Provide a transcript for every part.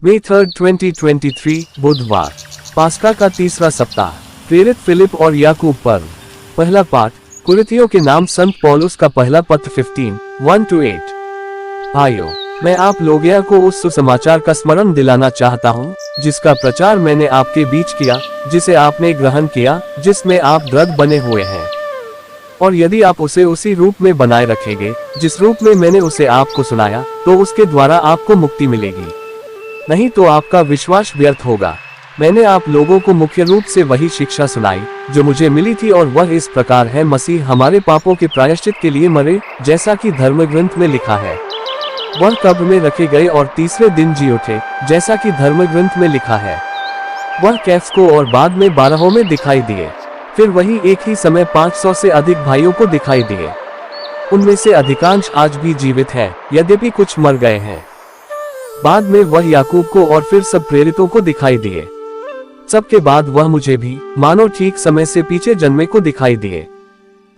मई 3, 2023 बुधवार, पास्का का तीसरा सप्ताह। प्रेरित फिलिप और याकूब पर्व। पहला पाठ, कुरिन्थियों के नाम संत पौलुस का पहला पत्र 15, 1-8। भाइयों, मैं आप लोगों को उस सुसमाचार का स्मरण दिलाना चाहता हूँ, जिसका प्रचार मैंने आपके बीच किया, जिसे आपने ग्रहण किया, जिसमें आप दृढ़ बने हुए हैं। और यदि आप उसे उसी रूप में बनाए रखेंगे, जिस रूप में मैंने उसे आपको सुनाया, तो उसके द्वारा आपको मुक्ति मिलेगी। नहीं तो आपका विश्वास व्यर्थ होगा। मैंने आप लोगों को मुख्य रूप से वही शिक्षा सुनाई, जो मुझे मिली थी, और वह इस प्रकार है, मसीह हमारे पापों के प्रायश्चित के लिए मरे, जैसा कि धर्म ग्रंथ में लिखा है। वह कब्र में रखे गए और तीसरे दिन जी उठे, जैसा कि धर्म ग्रंथ में लिखा है। वह कैफ को और बाद में 12 में दिखाई दिए। फिर वही एक ही समय 500 से अधिक भाइयों को दिखाई दिए। उनमें से अधिकांश आज भी जीवित हैं, यद्यपि कुछ मर गए हैं। बाद में वह याकूब को और फिर सब प्रेरितों को दिखाई दिए। सबके बाद वह मुझे भी, मानो ठीक समय से पीछे जन्मे को दिखाई दिए।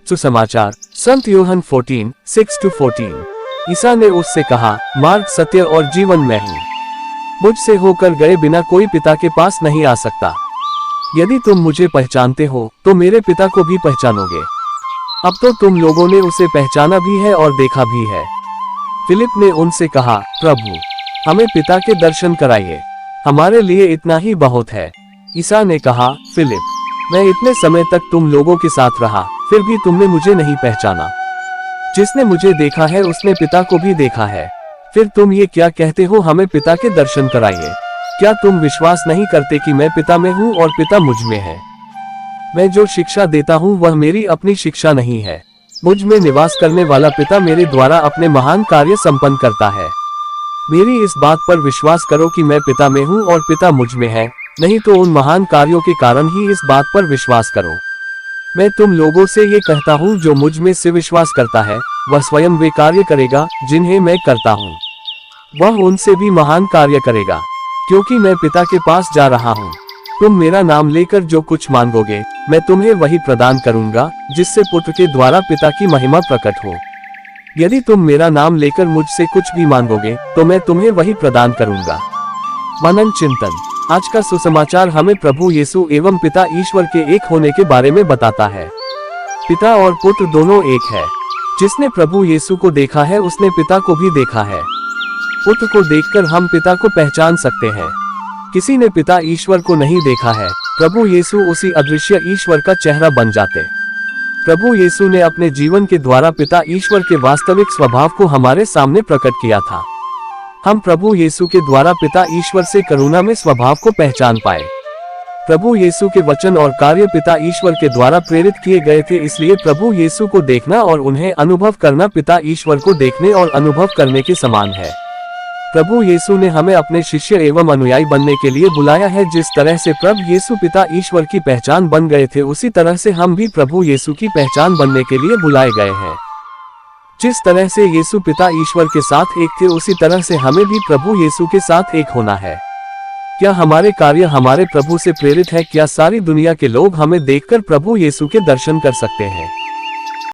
सुसमाचार संत यूहन्ना 14, 6-14। ईसा ने उससे कहा, मार्ग, सत्य और जीवन मैं हूँ। मुझसे होकर गए बिना कोई पिता के पास नहीं आ सकता। यदि तुम मुझे पहचानते हो, तो मेरे पिता को भी पहचानोगे। अब तो तुम लोगों ने उसे पहचाना भी है और देखा भी है। फिलिप ने उनसे कहा, प्रभु, हमें पिता के दर्शन कराइए, हमारे लिए इतना ही बहुत है। ईसा ने कहा, फिलिप, मैं इतने समय तक तुम लोगों के साथ रहा, फिर भी तुमने मुझे नहीं पहचाना। जिसने मुझे देखा है उसने पिता को भी देखा है। फिर तुम ये क्या कहते हो, हमें पिता के दर्शन कराइए? क्या तुम विश्वास नहीं करते कि मैं पिता में हूँ और पिता मुझ में है? मैं जो शिक्षा देता हूँ वह मेरी अपनी शिक्षा नहीं है। मुझ में निवास करने वाला पिता मेरे द्वारा अपने महान कार्य संपन्न करता है। मेरी इस बात पर विश्वास करो कि मैं पिता में हूँ और पिता मुझ में है, नहीं तो उन महान कार्यों के कारण ही इस बात पर विश्वास करो। मैं तुम लोगों से ये कहता हूँ, जो मुझ में से विश्वास करता है, वह स्वयं वे कार्य करेगा जिन्हें मैं करता हूँ। वह उनसे भी महान कार्य करेगा, क्योंकि मैं पिता के पास जा रहा हूँ। तुम मेरा नाम लेकर जो कुछ मांगोगे, मैं तुम्हें वही प्रदान करूंगा, जिससे पुत्र के द्वारा पिता की महिमा प्रकट हो। यदि तुम मेरा नाम लेकर मुझसे कुछ भी मांगोगे, तो मैं तुम्हें वही प्रदान करूंगा। मनन चिंतन। आज का सुसमाचार हमें प्रभु यीशु एवं पिता ईश्वर के एक होने के बारे में बताता है। पिता और पुत्र दोनों एक है। जिसने प्रभु यीशु को देखा है, उसने पिता को भी देखा है। पुत्र को देखकर हम पिता को पहचान सकते हैं। किसी ने पिता ईश्वर को नहीं देखा है। प्रभु यीशु उसी अदृश्य ईश्वर का चेहरा बन जाते। प्रभु यीशु ने अपने जीवन के द्वारा पिता ईश्वर के वास्तविक स्वभाव को हमारे सामने प्रकट किया था। हम प्रभु यीशु के द्वारा पिता ईश्वर से करुणा में स्वभाव को पहचान पाए। प्रभु यीशु के वचन और कार्य पिता ईश्वर के द्वारा प्रेरित किए गए थे, इसलिए प्रभु यीशु को देखना और उन्हें अनुभव करना पिता ईश्वर को देखने और अनुभव करने के समान है। प्रभु यीशु ने हमें अपने शिष्य एवं अनुयायी बनने के लिए बुलाया है। जिस तरह से प्रभु यीशु पिता ईश्वर की पहचान बन गए थे, उसी तरह से हम भी प्रभु यीशु की पहचान बनने के लिए बुलाए गए हैं। जिस तरह से यीशु पिता ईश्वर के साथ एक थे, उसी तरह से हमें भी प्रभु यीशु के साथ एक होना है। क्या हमारे कार्य हमारे प्रभु से प्रेरित है? क्या सारी दुनिया के लोग हमें देखकर प्रभु यीशु के दर्शन कर सकते हैं?